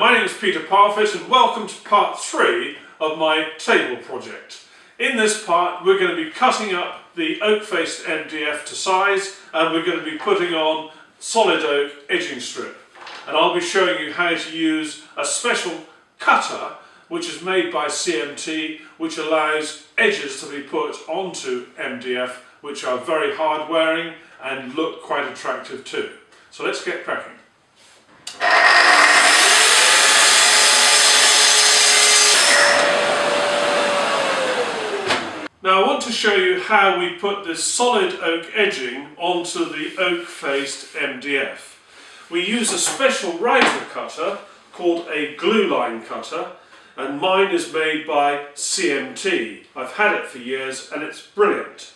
my name is Peter Parfitt and welcome to part 3 of my table project. In this part we're going to be cutting up the oak-faced MDF to size and we're going to be putting on solid oak edging strip. And I'll be showing you how to use a special cutter which is made by CMT, which allows edges to be put onto MDF which are very hard wearing and look quite attractive too. So let's get cracking. Now I want to show you how we put this solid oak edging onto the oak-faced MDF. We use a special riser cutter called a glue line cutter, and mine is made by CMT. I've had it for years and it's brilliant.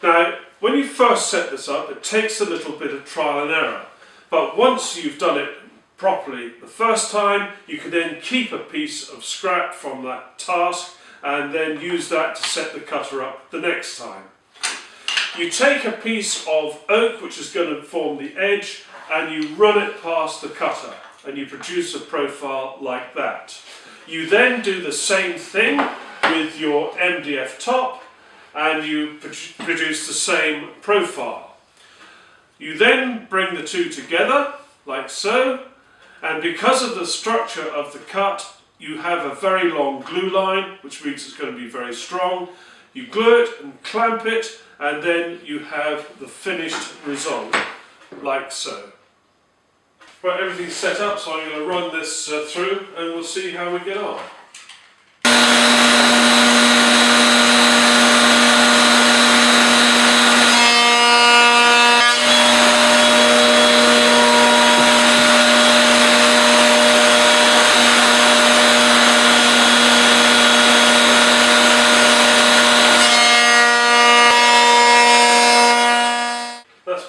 Now when you first set this up it takes a little bit of trial and error, but once you've done it properly the first time you can then keep a piece of scrap from that task and then use that to set the cutter up the next time. You take a piece of oak which is going to form the edge and you run it past the cutter and you produce a profile like that. You then do the same thing with your MDF top and you produce the same profile. You then bring the two together like so, and because of the structure of the cut you have a very long glue line, which means it's going to be very strong. You glue it and clamp it, and then you have the finished result, like so. Well, everything's set up, so I'm going to run this through and we'll see how we get on.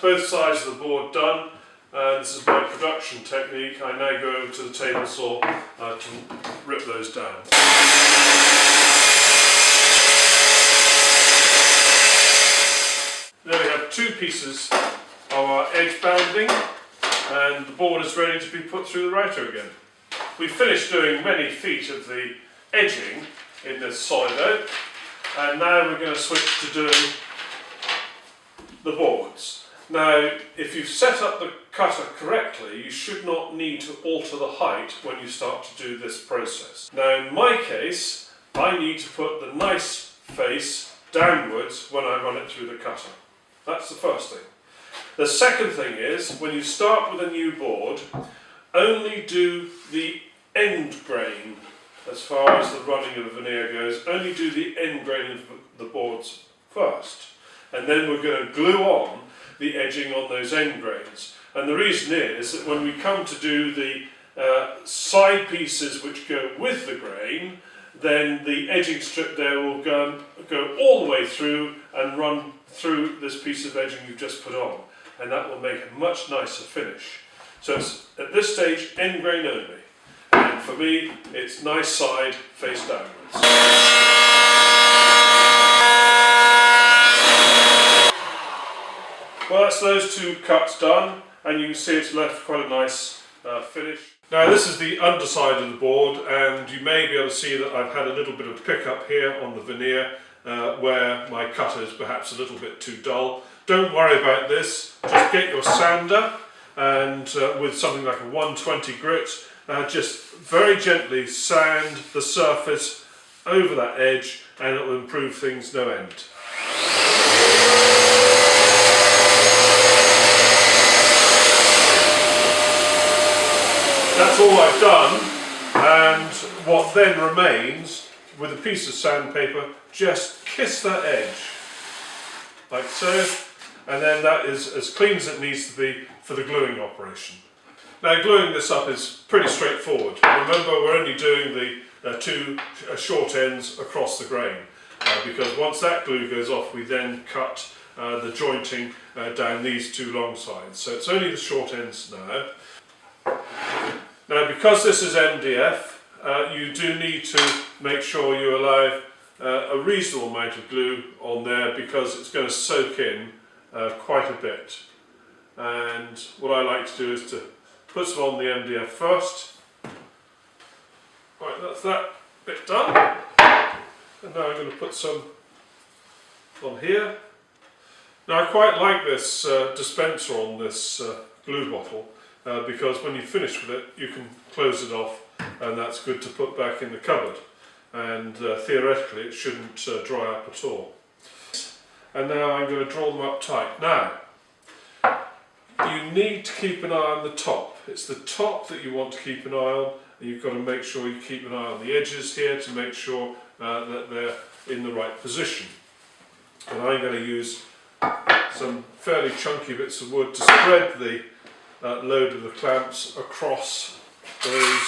Both sides of the board done. This is my production technique. I now go over to the table saw to rip those down. There we have two pieces of our edge banding and the board is ready to be put through the router again. We finished doing many feet of the edging in this solid oak and now we're going to switch to doing the boards. Now, if you've set up the cutter correctly, you should not need to alter the height when you start to do this process. Now, in my case, I need to put the nice face downwards when I run it through the cutter. That's the first thing. The second thing is, when you start with a new board, only do the end grain, as far as the running of the veneer goes, only do the end grain of the boards first. And then we're going to glue on the edging on those end grains. And the reason is that when we come to do the side pieces which go with the grain, then the edging strip there will go all the way through and run through this piece of edging you've just put on. And that will make a much nicer finish. So it's, at this stage, end grain only. And for me, it's nice side face downwards. Well, that's those two cuts done, and you can see it's left quite a nice finish. Now this is the underside of the board, and you may be able to see that I've had a little bit of pickup here on the veneer where my cutter is perhaps a little bit too dull. Don't worry about this, just get your sander and with something like a 120 grit, just very gently sand the surface over that edge and it will improve things no end. That's all I've done, and what then remains, with a piece of sandpaper, just kiss that edge, like so, and then that is as clean as it needs to be for the gluing operation. Now gluing this up is pretty straightforward. Remember, we're only doing the two short ends across the grain, because once that glue goes off, we then cut the jointing down these two long sides. So it's only the short ends now. Now, because this is MDF, you do need to make sure you allow a reasonable amount of glue on there because it's going to soak in quite a bit. And what I like to do is to put some on the MDF first, Right, that's that bit done. And now I'm going to put some on here. Now I quite like this dispenser on this glue bottle because when you finish with it you can close it off, and that's good to put back in the cupboard, and theoretically it shouldn't dry up at all. And now I'm going to draw them up tight. Now you need to keep an eye on the top. It's the top that you want to keep an eye on, and you've got to make sure you keep an eye on the edges here to make sure that they're in the right position. And I'm going to use some fairly chunky bits of wood to spread the load of the clamps across those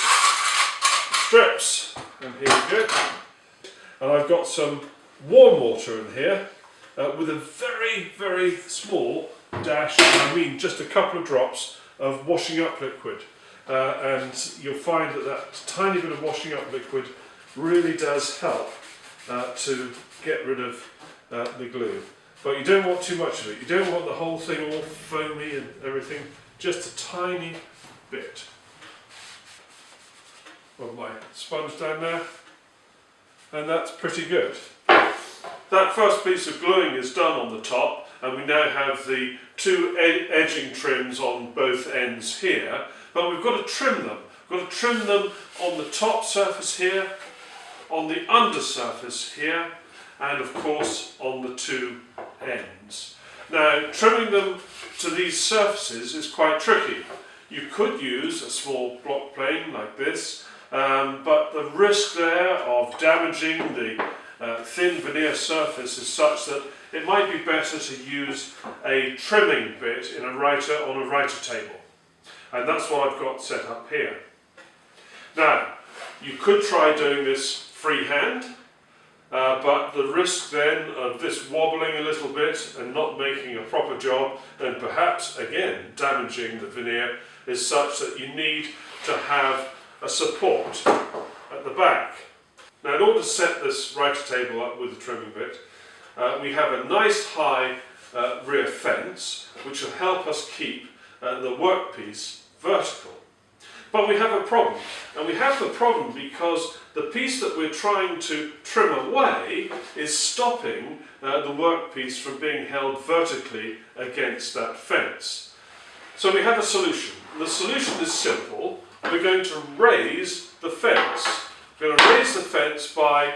strips. And here we go. And I've got some warm water in here with a very, very small dash, I mean just a couple of drops of washing up liquid. And you'll find that that tiny bit of washing up liquid really does help to get rid of the glue. But you don't want too much of it. You don't want the whole thing all foamy and everything. Just a tiny bit. Of my sponge down there. And that's pretty good. That first piece of gluing is done on the top, and we now have the two edging trims on both ends here. But we've got to trim them. We've got to trim them on the top surface here, on the under surface here, and of course on the two ends. Now, trimming them to these surfaces is quite tricky. You could use a small block plane like this, but the risk there of damaging the thin veneer surface is such that it might be better to use a trimming bit in a writer on a writer table. And that's what I've got set up here. Now, you could try doing this freehand, but the risk then of this wobbling a little bit and not making a proper job, and perhaps again damaging the veneer, is such that you need to have a support at the back. Now, in order to set this writer table up with the trimming bit, we have a nice high rear fence which will help us keep the workpiece vertical. But we have a problem, and we have the problem because the piece that we're trying to trim away is stopping the workpiece from being held vertically against that fence. So we have a solution. The solution is simple. We're going to raise the fence. We're going to raise the fence by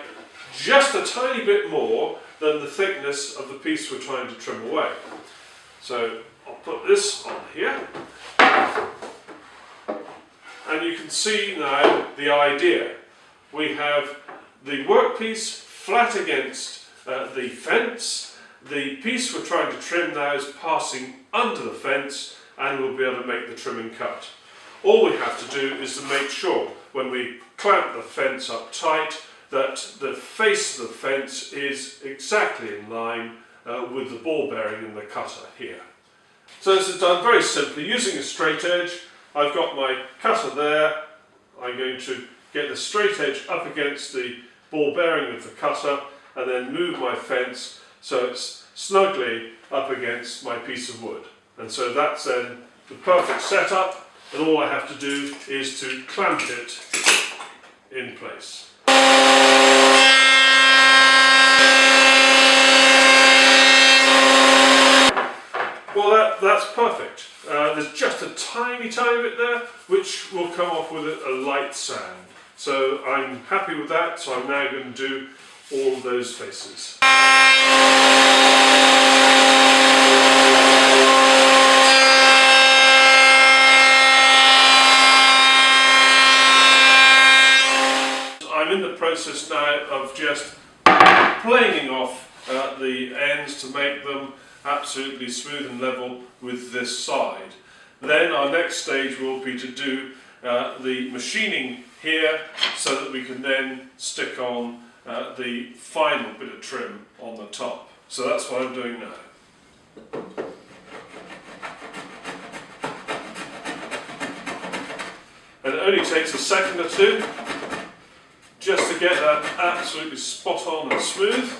just a tiny bit more than the thickness of the piece we're trying to trim away. So I'll put this on here. And you can see now the idea. We have the workpiece flat against the fence. The piece we're trying to trim now is passing under the fence, and we'll be able to make the trimming cut. All we have to do is to make sure when we clamp the fence up tight that the face of the fence is exactly in line with the ball bearing in the cutter here. So this is done very simply using a straight edge. I've got my cutter there. I'm going to get the straight edge up against the ball bearing of the cutter and then move my fence so it's snugly up against my piece of wood. And so that's then the perfect setup, and all I have to do is to clamp it in place. Well, that's perfect. There's just a tiny bit there which will come off with a light sound. So I'm happy with that, so I'm now going to do all of those faces. I'm in the process now of just planing off the ends to make them absolutely smooth and level with this side. Then our next stage will be to do the machining here so that we can then stick on the final bit of trim on the top. So that's what I'm doing now. And it only takes a second or two just to get that absolutely spot on and smooth.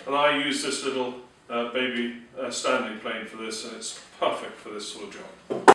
And I use this little baby standing plane for this, and it's perfect for this sort of job.